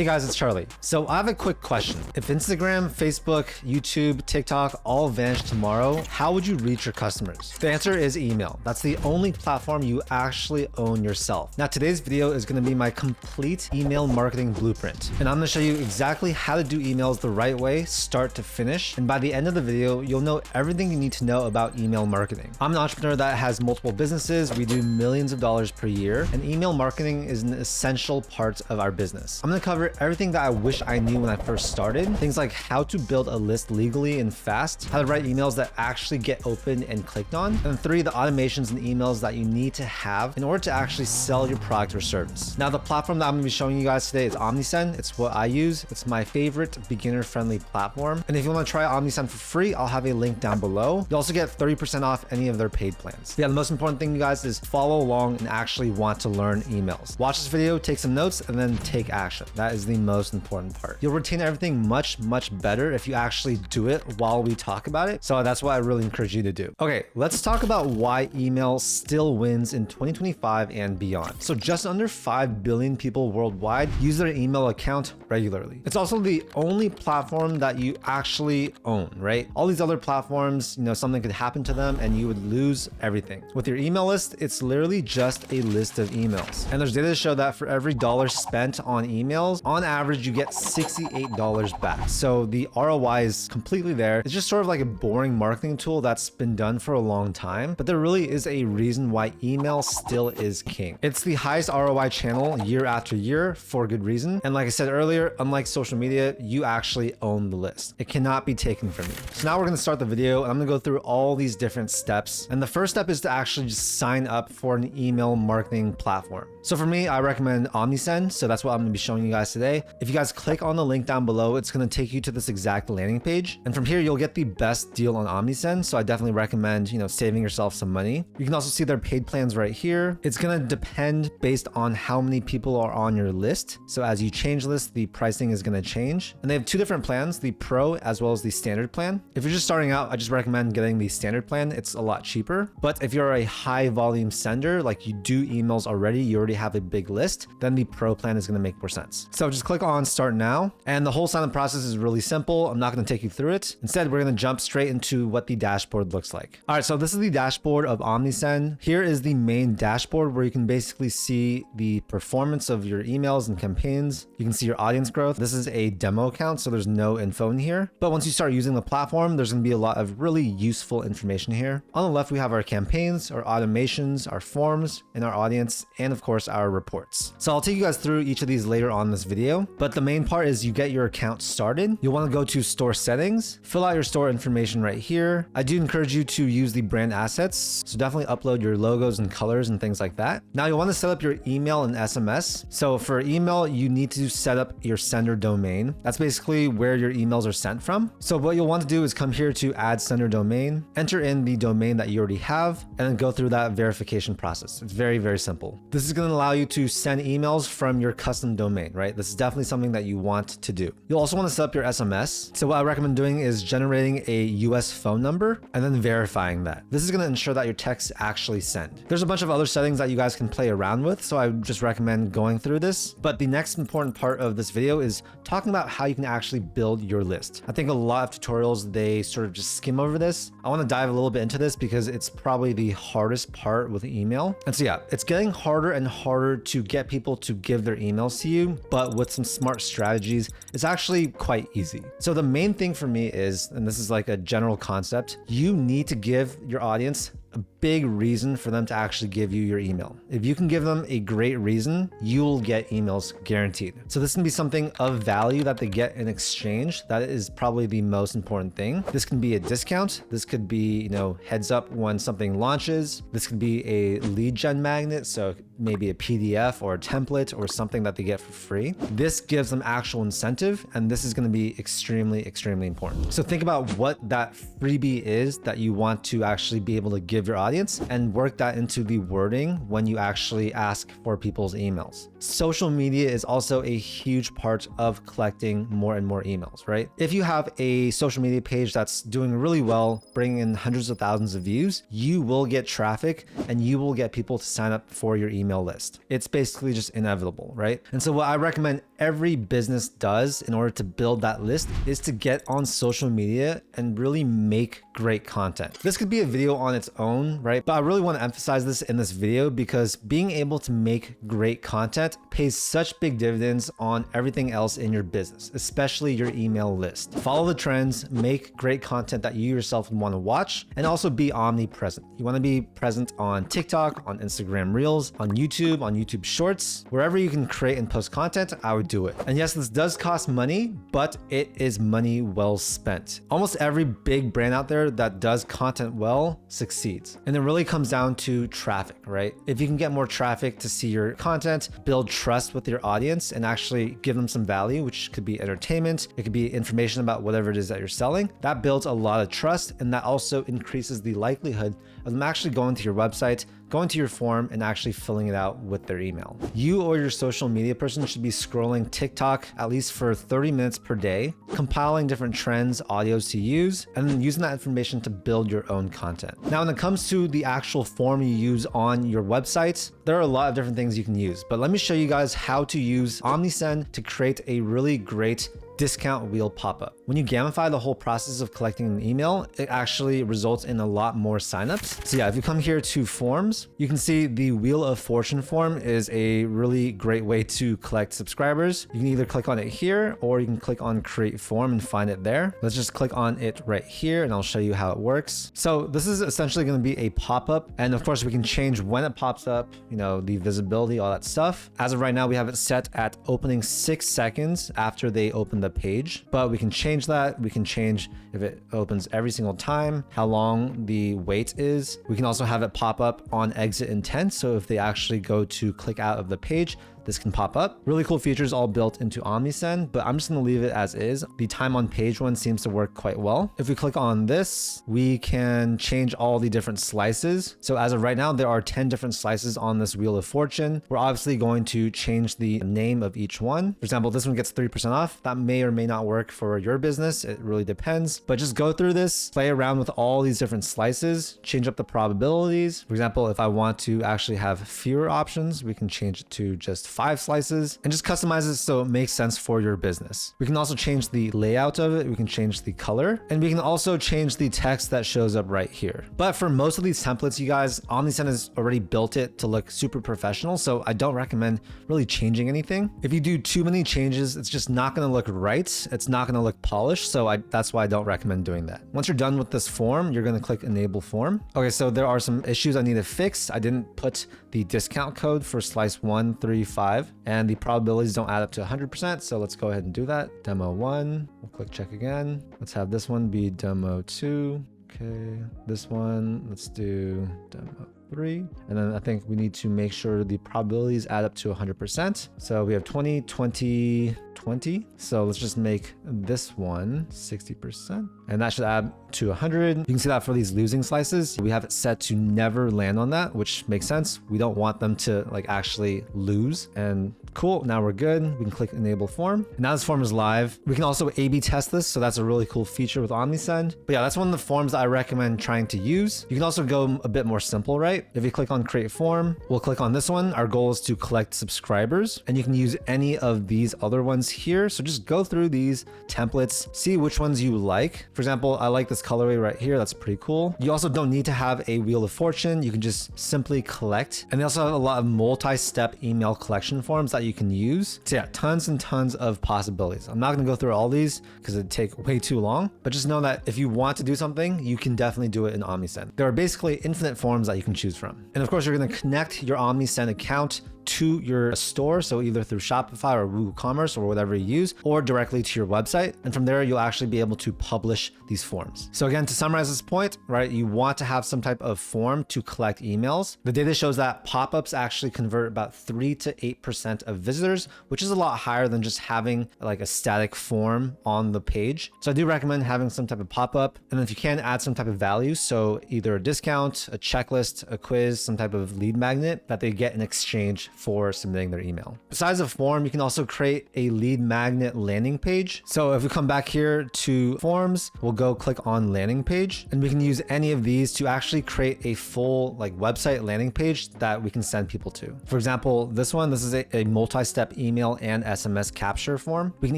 Hey guys, it's Charlie. So I have a quick question. If Instagram, Facebook, YouTube, TikTok all vanish tomorrow, how would you reach your customers? The answer is email. That's the only platform you actually own yourself. Now today's video is going to be my complete email marketing blueprint. And I'm going to show you exactly how to do emails the right way, start to finish. And by the end of the video, you'll know everything you need to know about email marketing. I'm an entrepreneur that has multiple businesses. We do millions of dollars per year, and email marketing is an essential part of our business. I'm going to cover everything that I wish I knew when I first started. Things like how to build a list legally and fast, how to write emails that actually get opened and clicked on, and 3, the automations and emails that you need to have in order to actually sell your product or service. Now, the platform that I'm going to be showing you guys today is Omnisend. It's what I use. It's my favorite beginner-friendly platform. And if you want to try Omnisend for free, I'll have a link down below. You also get 30% off any of their paid plans. Yeah, the most important thing, you guys, is follow along and actually want to learn emails. Watch this video, take some notes, and then take action. That is the most important part. You'll retain everything much better if you actually do it while we talk about it. So that's what I really encourage you to do. Okay, let's talk about why email still wins in 2025 and beyond. So just under 5 billion people worldwide use their email account regularly. It's also the only platform that you actually own, right? All these other platforms, something could happen to them and you would lose everything. With your email list, it's literally just a list of emails. And there's data to show that for every dollar spent on emails, on average, you get $68 back. So the ROI is completely there. It's just sort of like a boring marketing tool that's been done for a long time, but there really is a reason why email still is king. It's the highest ROI channel year after year for good reason. And like I said earlier, unlike social media, you actually own the list. It cannot be taken from you. So now we're going to start the video and I'm going to go through all these different steps. And the first step is to actually just sign up for an email marketing platform. So for me, I recommend Omnisend. So that's what I'm going to be showing you guys today. If you guys click on the link down below, it's going to take you to this exact landing page. And from here, you'll get the best deal on Omnisend. So I definitely recommend, saving yourself some money. You can also see their paid plans right here. It's going to depend based on how many people are on your list. So as you change lists, the pricing is going to change. And they have 2 different plans, the Pro as well as the standard plan. If you're just starting out, I just recommend getting the standard plan. It's a lot cheaper. But if you're a high volume sender, like you do emails already, you already have a big list, then the Pro plan is going to make more sense. So just click on start now. And the whole sign up process is really simple. I'm not going to take you through it. Instead, we're going to jump straight into what the dashboard looks like. All right, so this is the dashboard of Omnisend. Here is the main dashboard where you can basically see the performance of your emails and campaigns. You can see your audience growth. This is a demo account, so there's no info in here. But once you start using the platform, there's going to be a lot of really useful information here. On the left, we have our campaigns, our automations, our forms, and our audience, and of course, our reports. So I'll take you guys through each of these later on in this video. But the main part is you get your account started. You'll want to go to store settings, fill out your store information right here. I do encourage you to use the brand assets. So definitely upload your logos and colors and things like that. Now you'll want to set up your email and SMS. So for email, you need to set up your sender domain. That's basically where your emails are sent from. So what you'll want to do is come here to add sender domain, enter in the domain that you already have, and then go through that verification process. It's very simple. This is going to allow you to send emails from your custom domain, right? This is definitely something that you want to do. You'll also want to set up your SMS. So what I recommend doing is generating a US phone number and then verifying that. This is going to ensure that your texts actually send. There's a bunch of other settings that you guys can play around with, so I just recommend going through this. But the next important part of this video is talking about how you can actually build your list. I think a lot of tutorials, they sort of just skim over this. I want to dive a little bit into this because it's probably the hardest part with email. And so yeah, it's getting harder and harder to get people to give their emails to you, but with some smart strategies, it's actually quite easy. So the main thing for me is, and this is like a general concept, you need to give your audience a big reason for them to actually give you your email. If you can give them a great reason, you'll get emails guaranteed. So this can be something of value that they get in exchange. That is probably the most important thing. This can be a discount. This could be, heads up when something launches. This could be a lead gen magnet. So maybe a PDF or a template or something that they get for free. This gives them actual incentive, and this is going to be extremely important. So think about what that freebie is that you want to actually be able to give your audience and work that into the wording when you actually ask for people's emails. social media is also a huge part of collecting more and more emails, right? If you have a social media page that's doing really well, bringing in hundreds of thousands of views, you will get traffic and you will get people to sign up for your email list. It's basically just inevitable, right? And so what I recommend every business does in order to build that list is to get on social media and really make great content. This could be a video on its own, right? But I really want to emphasize this in this video because being able to make great content pays such big dividends on everything else in your business, especially your email list. Follow the trends, make great content that you yourself would want to watch, and also be omnipresent. You want to be present on TikTok, on Instagram Reels, on YouTube Shorts, wherever you can create and post content, I would do it. And yes, this does cost money, but it is money well spent. Almost every big brand out there that does content well succeeds. And it really comes down to traffic, right? If you can get more traffic to see your content, build trust with your audience and actually give them some value, which could be entertainment, it could be information about whatever it is that you're selling, that builds a lot of trust, and that also increases the likelihood of them actually going to your website, going to your form, and actually filling it out with their email. You or your social media person should be scrolling TikTok at least for 30 minutes per day, compiling different trends, audios to use, and then using that information to build your own content. Now, when it comes to the actual form you use on your website, there are a lot of different things you can use, but let me show you guys how to use Omnisend to create a really great discount wheel pop-up. When you gamify the whole process of collecting an email, it actually results in a lot more signups. So yeah, if you come here to forms, you can see the Wheel of Fortune form is a really great way to collect subscribers. You can either click on it here or you can click on create form and find it there. Let's just click on it right here and I'll show you how it works. So this is essentially going to be a pop-up, and of course we can change when it pops up, you know, the visibility, all that stuff. As of right now, we have it set at opening 6 seconds after they open the page, but we can change that. We can change if it opens every single time, how long the wait is. We can also have it pop up on exit intent. So if they actually go to click out of the page, this can pop up. Really cool features all built into Omnisend, but I'm just gonna leave it as is. The time on page one seems to work quite well. If we click on this, we can change all the different slices. So as of right now, there are 10 different slices on this Wheel of Fortune. We're obviously going to change the name of each one. For example, this one gets 3% off. That may or may not work for your business. It really depends, but just go through this, play around with all these different slices, change up the probabilities. For example, if I want to actually have fewer options, we can change it to just 5 slices and just customize it so it makes sense for your business. We can also change the layout of it. We can change the color, and we can also change the text that shows up right here. But for most of these templates, you guys, Omnisend has already built it to look super professional, so I don't recommend really changing anything. If you do too many changes, it's just not going to look right. It's not going to look polished, so that's why I don't recommend doing that. Once you're done with this form, you're going to click enable form. Okay, so there are some issues I need to fix. I didn't put the discount code for slice 135, and the probabilities don't add up to 100%. So let's go ahead and do that. Demo 1, we'll click check again. Let's have this one be demo 2. Okay, this one, let's do demo 3. And then I think we need to make sure the probabilities add up to 100%. So we have 20, 20, 20. So let's just make this one 60%. And that should add to 100. You can see that for these losing slices, we have it set to never land on that, which makes sense. We don't want them to like actually lose. And cool, now we're good. We can click enable form. And now this form is live. We can also A/B test this. So that's a really cool feature with Omnisend. But yeah, that's one of the forms that I recommend trying to use. You can also go a bit more simple, right? If you click on create form, we'll click on this one. Our goal is to collect subscribers, and you can use any of these other ones here. So just go through these templates, see which ones you like. For example, I like this colorway right here. That's pretty cool. You also don't need to have a Wheel of Fortune. You can just simply collect. And they also have a lot of multi-step email collection forms that you can use. So yeah, tons and tons of possibilities. I'm not going to go through all these because it'd take way too long, but just know that if you want to do something, you can definitely do it in Omnisend. There are basically infinite forms that you can choose from. And of course, you're going to connect your Omnisend account to your store. So either through Shopify or Google Commerce or whatever you use, or directly to your website. And from there, you'll actually be able to publish these forms. So again, to summarize this point, right, you want to have some type of form to collect emails. The data shows that pop-ups actually convert about 3 to 8% of visitors, which is a lot higher than just having like a static form on the page. So I do recommend having some type of pop-up. And then if you can, add some type of value. So either a discount, a checklist, a quiz, some type of lead magnet that they get in exchange for submitting their email. Besides a form, you can also create a lead magnet landing page. So if we come back here to forms, we'll go click on landing page, and we can use any of these to actually create a full like website landing page that we can send people to. For example, this is a multi-step email and SMS capture form. We can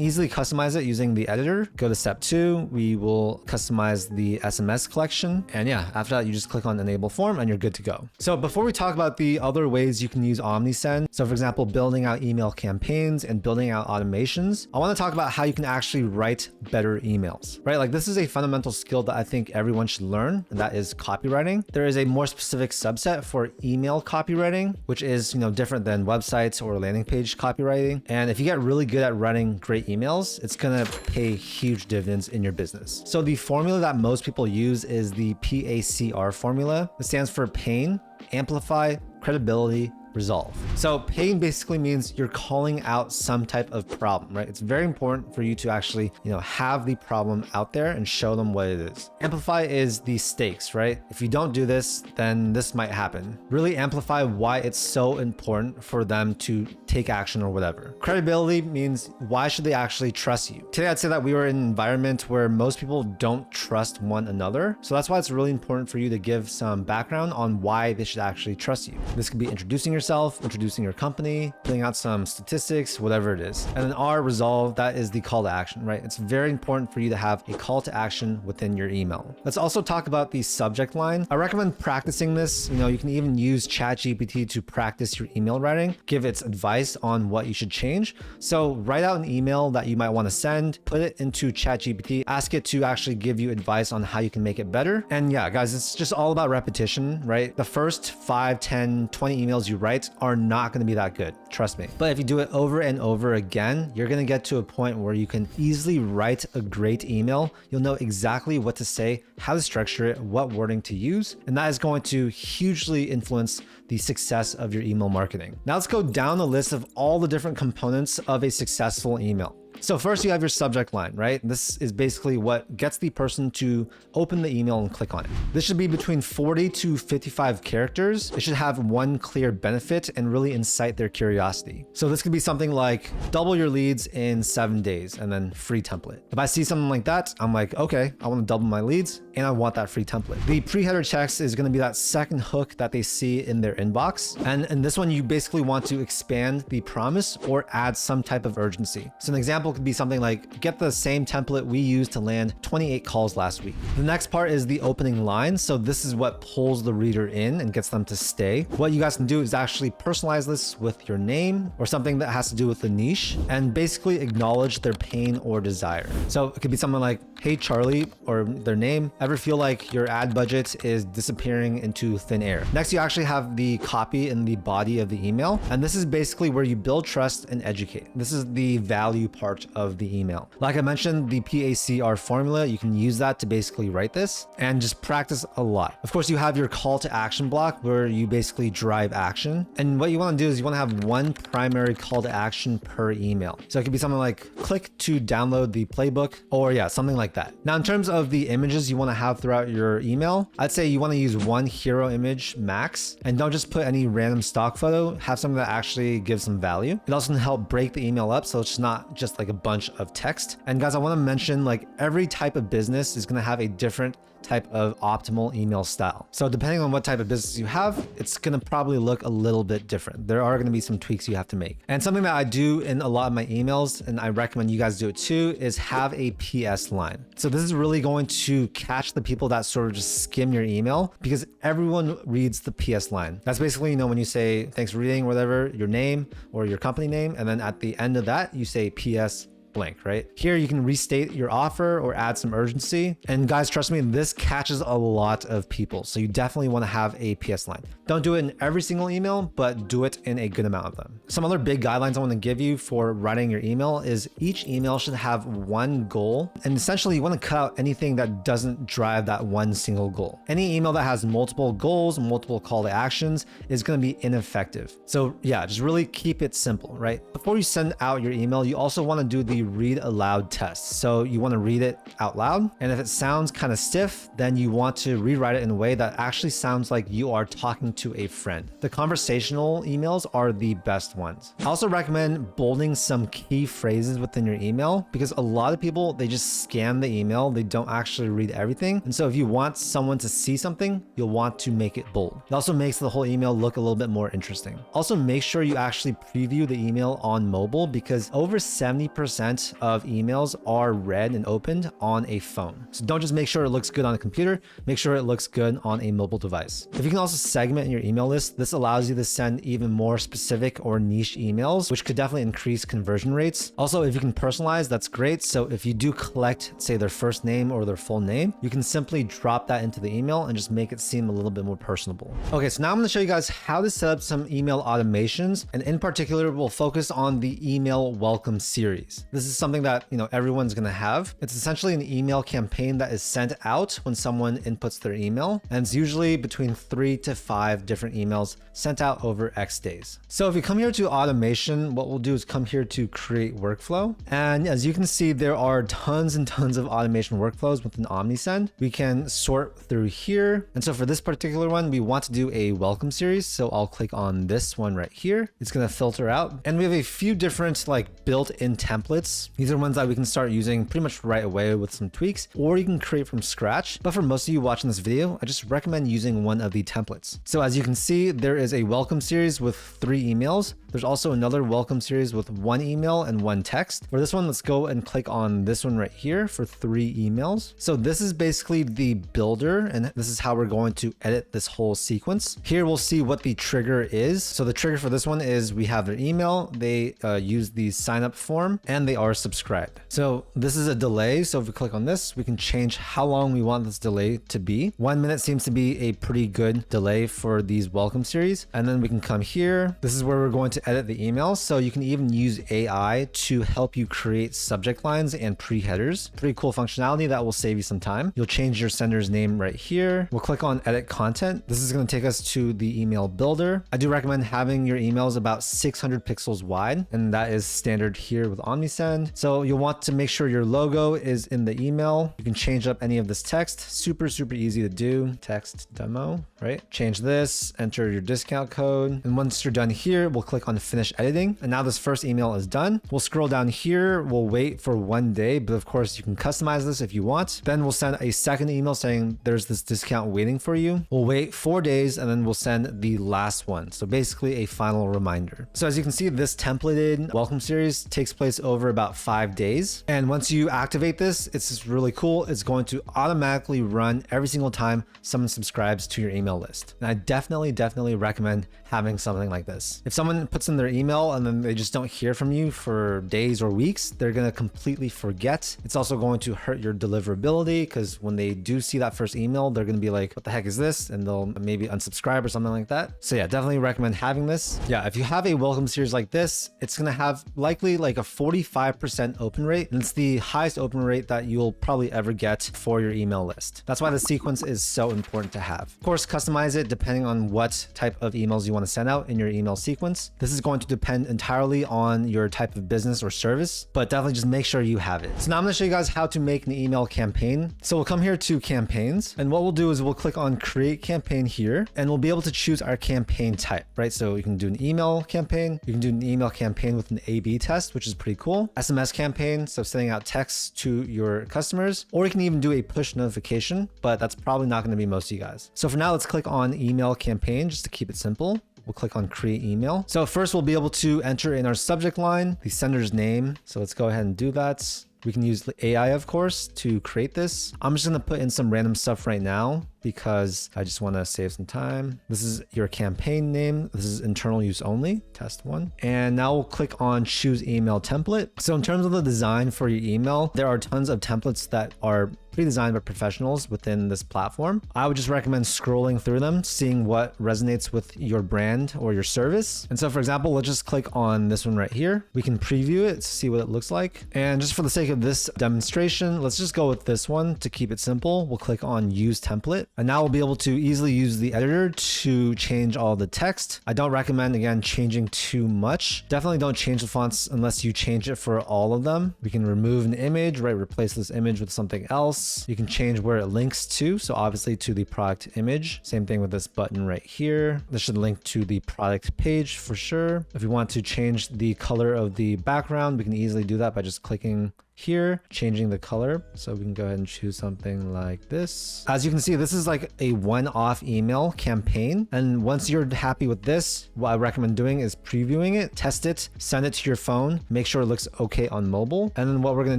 easily customize it using the editor. Go to step 2, we will customize the SMS collection. And yeah, after that, you just click on enable form and you're good to go. So before we talk about the other ways you can use Omnisend, so for example, building out email campaigns and building out automations, I want to talk about how you can actually write better emails, right? Like this is a fundamental skill that I think everyone should learn, and that is copywriting. There is a more specific subset for email copywriting, which is, different than websites or landing page copywriting. And if you get really good at writing great emails, it's going to pay huge dividends in your business. So the formula that most people use is the PACR formula. It stands for pain, amplify, credibility, resolve. So pain basically means you're calling out some type of problem, right? It's very important for you to actually, have the problem out there and show them what it is. Amplify is the stakes, right? If you don't do this, then this might happen. Really amplify why it's so important for them to take action or whatever. Credibility means why should they actually trust you? Today, I'd say that we are in an environment where most people don't trust one another. So that's why it's really important for you to give some background on why they should actually trust you. This could be introducing yourself, introducing your company, putting out some statistics, whatever it is. And then R, resolve, that is the call to action, right? It's very important for you to have a call to action within your email. Let's also talk about the subject line. I recommend practicing this. You can even use ChatGPT to practice your email writing, give its advice on what you should change. So write out an email that you might want to send, put it into ChatGPT, ask it to actually give you advice on how you can make it better. And yeah, guys, it's just all about repetition, right? The first 5, 10, 20 emails you write are not going to be that good. Trust me. But if you do it over and over again, you're going to get to a point where you can easily write a great email. You'll know exactly what to say, how to structure it, what wording to use. And that is going to hugely influence the success of your email marketing. Now let's go down the list of all the different components of a successful email. So first you have your subject line, right? This is basically what gets the person to open the email and click on it. This should be between 40 to 55 characters. It should have one clear benefit and really incite their curiosity. So this could be something like double your leads in 7 days and then free template. If I see something like that, I'm like, okay, I want to double my leads and I want that free template. The pre-header text is going to be that second hook that they see in their inbox. And in this one, you basically want to expand the promise or add some type of urgency. So an example could be something like, get the same template we used to land 28 calls last week. The next part is the opening line. So this is what pulls the reader in and gets them to stay. What you guys can do is actually personalize this with your name or something that has to do with the niche and basically acknowledge their pain or desire. So it could be something like, hey Charlie, or their name, ever feel like your ad budget is disappearing into thin air? Next, you actually have the copy in the body of the email. And this is basically where you build trust and educate. This is the value part of the email. Like I mentioned, the PACR formula, you can use that to basically write this and just practice a lot. Of course, you have your call to action block where you basically drive action. And what you want to do is you want to have one primary call to action per email. So it could be something like click to download the playbook, or yeah, something like that. Now, in terms of the images you want to have throughout your email, I'd say you want to use one hero image max, and don't just put any random stock photo. Have something that actually gives some value. It also can help break the email up so it's not just like a bunch of text. And guys, I want to mention, like, every type of business is going to have a different type of optimal email style. So depending on what type of business you have, it's going to probably look a little bit different. There are going to be some tweaks you have to make. And something that I do in a lot of my emails, and I recommend you guys do it too, is have a PS line. So this is really going to catch the people that sort of just skim your email, because everyone reads the PS line. That's basically, when you say thanks for reading, whatever, your name or your company name, and then at the end of that, you say PS blank, right? Here you can restate your offer or add some urgency. And guys, trust me, this catches a lot of people. So you definitely want to have a PS line. Don't do it in every single email, but do it in a good amount of them. Some other big guidelines I want to give you for writing your email is each email should have one goal. And essentially you want to cut out anything that doesn't drive that one single goal. Any email that has multiple goals, multiple call to actions is going to be ineffective. So yeah, just really keep it simple, right? Before you send out your email, you also want to do the read aloud test. So you want to read it out loud. And if it sounds kind of stiff, then you want to rewrite it in a way that actually sounds like you are talking sent to a friend. The conversational emails are the best ones. I also recommend bolding some key phrases within your email because a lot of people, they just scan the email. They don't actually read everything. And so if you want someone to see something, you'll want to make it bold. It also makes the whole email look a little bit more interesting. Also, make sure you actually preview the email on mobile because over 70% of emails are read and opened on a phone. So don't just make sure it looks good on a computer, make sure it looks good on a mobile device. If you can also segment your email list, this allows you to send even more specific or niche emails, which could definitely increase conversion rates. Also, if you can personalize, that's great. So if you do collect, say, their first name or their full name, you can simply drop that into the email and just make it seem a little bit more personable. Okay, so now I'm going to show you guys how to set up some email automations, and in particular, we'll focus on the email welcome series. This is something that, everyone's going to have. It's essentially an email campaign that is sent out when someone inputs their email, and it's usually between 3 to 5 different emails sent out over X days. So if you come here to automation, what we'll do is come here to create workflow. And as you can see, there are tons and tons of automation workflows within Omnisend. We can sort through here. And so for this particular one, we want to do a welcome series. So I'll click on this one right here. It's going to filter out. And we have a few different built-in templates. These are ones that we can start using pretty much right away with some tweaks, or you can create from scratch. But for most of you watching this video, I just recommend using one of the templates. So as you can see, there is a welcome series with 3 emails. There's also another welcome series with 1 email and 1 text. For this one, let's go and click on this one right here for 3 emails. So this is basically the builder, and this is how we're going to edit this whole sequence. Here we'll see what the trigger is. So the trigger for this one is we have their email, they use the sign up form, and they are subscribed. So this is a delay. So if we click on this, we can change how long we want this delay to be. 1 minute seems to be a pretty good delay for these welcome series. And then we can come here. This is where we're going to edit the emails. So you can even use AI to help you create subject lines and pre-headers. Pretty cool functionality that will save you some time. You'll change your sender's name right here. We'll click on edit content. This is going to take us to the email builder. I do recommend having your emails about 600 pixels wide, and that is standard here with Omnisend. So you'll want to make sure your logo is in the email. You can change up any of this text. Super easy to do. Text demo, right? Change this, enter your discount code. And once you're done here, we'll click on finish editing. And now this first email is done. We'll scroll down here. We'll wait for 1 day, but of course you can customize this if you want. Then we'll send a second email saying there's this discount waiting for you. We'll wait 4 days and then we'll send the last one. So basically a final reminder. So as you can see, this templated welcome series takes place over about 5 days. And once you activate this, it's just really cool. It's going to automatically run every single time someone subscribes to your email list. And I definitely recommend having something like this. If someone puts in their email and then they just don't hear from you for days or weeks, they're going to completely forget. It's also going to hurt your deliverability because when they do see that first email, they're going to be like, what the heck is this? And they'll maybe unsubscribe or something like that. So yeah, definitely recommend having this. Yeah, if you have a welcome series like this, it's going to have likely like a 45% open rate. And it's the highest open rate that you'll probably ever get for your email list. That's why the sequence is so important to have. Of course, customize it depending on what type of emails you want to send out in your email sequence. This is going to depend entirely on your type of business or service, but definitely just make sure you have it. So now I'm going to show you guys how to make an email campaign. So we'll come here to campaigns, and what we'll do is we'll click on create campaign here, and we'll be able to choose our campaign type, right? So you can do an email campaign, you can do an email campaign with an A/B test, which is pretty cool. SMS campaign, so sending out texts to your customers, or you can even do a push notification, but that's probably not going to be most of you guys. So for now, let's click on email campaign just to keep it simple. We'll click on create email. So first we'll be able to enter in our subject line, the sender's name. So let's go ahead and do that. We can use AI, of course, to create this. I'm just going to put in some random stuff right now because I just want to save some time. This is your campaign name. This is internal use only, test 1. And now we'll click on choose email template. So in terms of the design for your email, there are tons of templates that are pre-designed by professionals within this platform. I would just recommend scrolling through them, seeing what resonates with your brand or your service. And so for example, let's just click on this one right here. We can preview it to see what it looks like. And just for the sake of this demonstration, let's just go with this one to keep it simple. We'll click on use template. And now we'll be able to easily use the editor to change all the text. I don't recommend, again, changing too much. Definitely don't change the fonts unless you change it for all of them. We can remove an image, right? Replace this image with something else. You can change where it links to. So obviously to the product image. Same thing with this button right here. This should link to the product page for sure. If you want to change the color of the background, we can easily do that by just clicking here, changing the color. So we can go ahead and choose something like this. As you can see, this is like a one-off email campaign. And once you're happy with this, what I recommend doing is previewing it, test it, send it to your phone, make sure it looks okay on mobile. And then what we're going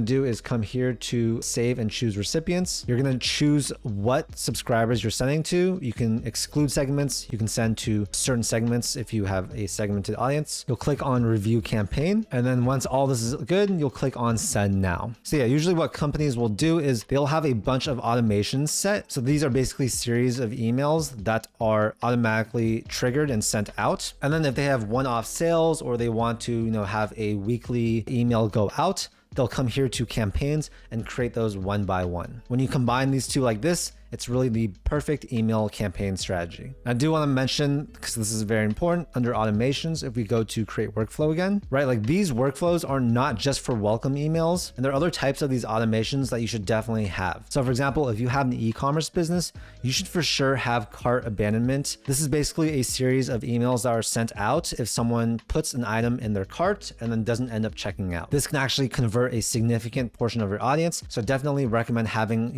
to do is come here to save and choose recipients. You're going to choose what subscribers you're sending to. You can exclude segments. You can send to certain segments if you have a segmented audience. You'll click on review campaign. And then once all this is good, you'll click on send now. So yeah, usually what companies will do is they'll have a bunch of automations set. So these are basically series of emails that are automatically triggered and sent out. And then if they have one-off sales or they want to, have a weekly email go out, they'll come here to campaigns and create those one by one. When you combine these two like this, it's really the perfect email campaign strategy. I do want to mention, because this is very important, under automations, if we go to create workflow again, right? Like these workflows are not just for welcome emails, and there are other types of these automations that you should definitely have. So for example, if you have an e-commerce business, you should for sure have cart abandonment. This is basically a series of emails that are sent out if someone puts an item in their cart and then doesn't end up checking out. This can actually convert a significant portion of your audience. So definitely recommend having,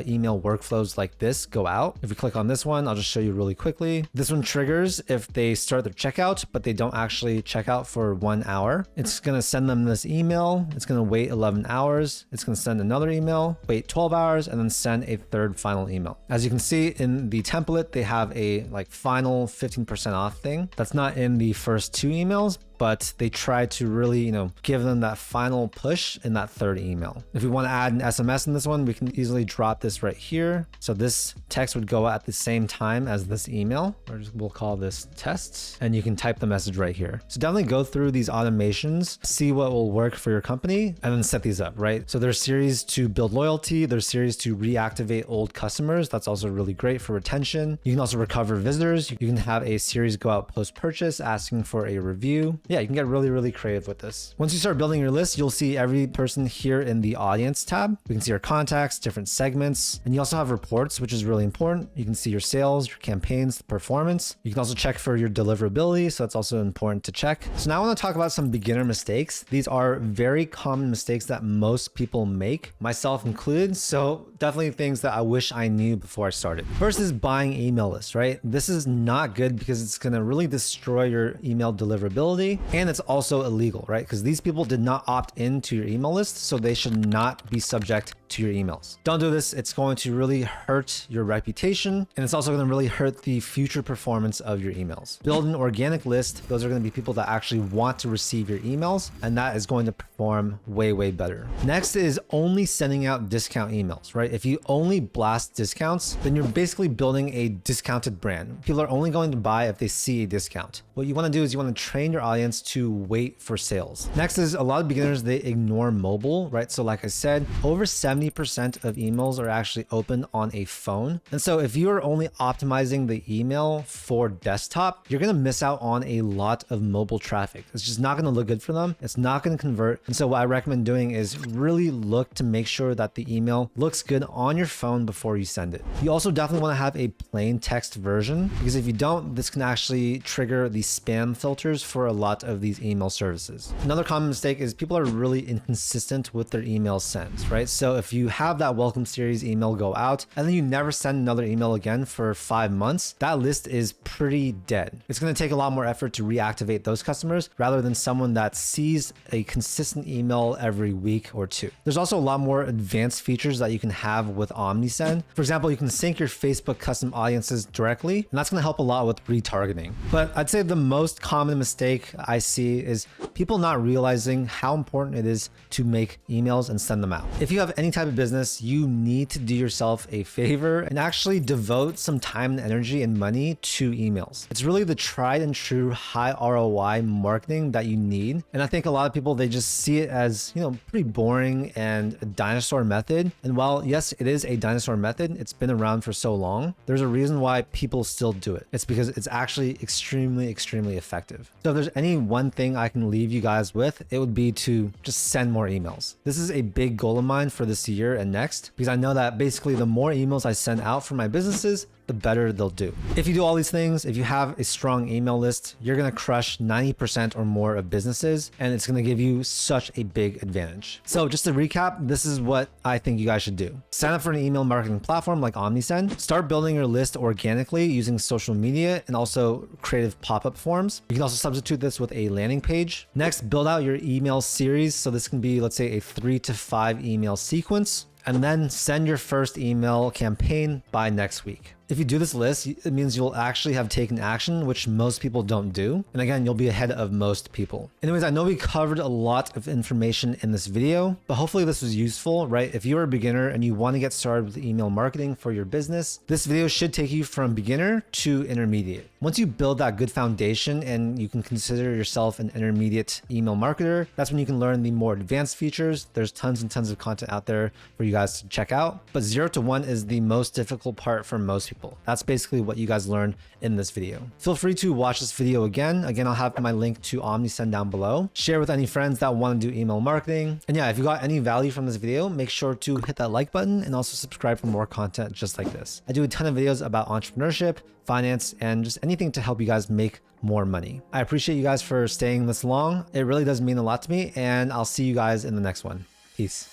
email workflows like this go out. If we click on this one, I'll just show you really quickly. This one triggers if they start their checkout, but they don't actually check out for 1 hour. It's going to send them this email. It's going to wait 11 hours. It's going to send another email, wait 12 hours, and then send a third final email. As you can see in the template, they have a final 15% off thing. That's not in the first 2 emails, but they try to really, give them that final push in that third email. If we want to add an SMS in this one, we can easily drop this right here. So this text would go at the same time as this email, or we'll call this tests, and you can type the message right here. So definitely go through these automations, see what will work for your company, and then set these up, right? So there's series to build loyalty. There's series to reactivate old customers. That's also really great for retention. You can also recover visitors. You can have a series go out post-purchase asking for a review. Yeah, you can get really, really creative with this. Once you start building your list, you'll see every person here in the audience tab. We can see our contacts, different segments, and you also have reports, which is really important. You can see your sales, your campaigns, the performance. You can also check for your deliverability, so that's also important to check. So now I want to talk about some beginner mistakes. These are very common mistakes that most people make, myself included. So definitely things that I wish I knew before I started. First is buying email lists, right? This is not good because it's going to really destroy your email deliverability. And it's also illegal, right? Because these people did not opt into your email list, so they should not be subject to your emails. Don't do this. It's going to really hurt your reputation, and it's also going to really hurt the future performance of your emails. Build an organic list. Those are going to be people that actually want to receive your emails, and that is going to perform way, way better. Next is only sending out discount emails, right? If you only blast discounts, then you're basically building a discounted brand. People are only going to buy if they see a discount. What you want to do is you want to train your audience to wait for sales. Next is a lot of beginners, they ignore mobile, right? So like I said, over 70% of emails are actually open on a phone. And so if you're only optimizing the email for desktop, you're going to miss out on a lot of mobile traffic. It's just not going to look good for them. It's not going to convert. And so what I recommend doing is really look to make sure that the email looks good on your phone before you send it. You also definitely want to have a plain text version, because if you don't, this can actually trigger the spam filters for a lot of these email services. Another common mistake is people are really inconsistent with their email sends, right? So if you have that welcome series email go out and then you never send another email again for 5 months, that list is pretty dead. It's going to take a lot more effort to reactivate those customers rather than someone that sees a consistent email every week or 2. There's also a lot more advanced features that you can have with Omnisend. For example, you can sync your Facebook custom audiences directly, and that's going to help a lot with retargeting. But I'd say the most common mistake I see is people not realizing how important it is to make emails and send them out. If you have any type of business, you need to do yourself a favor and actually devote some time and energy and money to emails. It's really the tried and true high ROI marketing that you need. And I think a lot of people, they just see it as, pretty boring and a dinosaur method. And while yes, it is a dinosaur method, it's been around for so long, there's a reason why people still do it. It's because it's actually extremely, extremely effective. So if there's any one thing I can leave you guys with, it would be to just send more emails. This is a big goal of mine for this year and next, because I know that basically the more emails I send out for my businesses, the better they'll do. If you do all these things, if you have a strong email list, you're going to crush 90% or more of businesses, and it's going to give you such a big advantage. So just to recap, this is what I think you guys should do. Sign up for an email marketing platform like Omnisend. Start building your list organically using social media and also creative pop-up forms. You can also substitute this with a landing page. Next, build out your email series. So this can be, let's say, a 3 to 5 email sequence, and then send your first email campaign by next week. If you do this list, it means you'll actually have taken action, which most people don't do. And again, you'll be ahead of most people. Anyways, I know we covered a lot of information in this video, but hopefully this was useful, right? If you're a beginner and you want to get started with email marketing for your business, this video should take you from beginner to intermediate. Once you build that good foundation and you can consider yourself an intermediate email marketer, that's when you can learn the more advanced features. There's tons and tons of content out there for you guys to check out. But 0 to 1 is the most difficult part for most people. That's basically what you guys learned in this video. Feel free to watch this video again. Again, I'll have my link to Omnisend down below. Share with any friends that want to do email marketing. And yeah, if you got any value from this video, make sure to hit that like button and also subscribe for more content just like this. I do a ton of videos about entrepreneurship, finance, and just anything to help you guys make more money. I appreciate you guys for staying this long. It really does mean a lot to me, and I'll see you guys in the next one. Peace.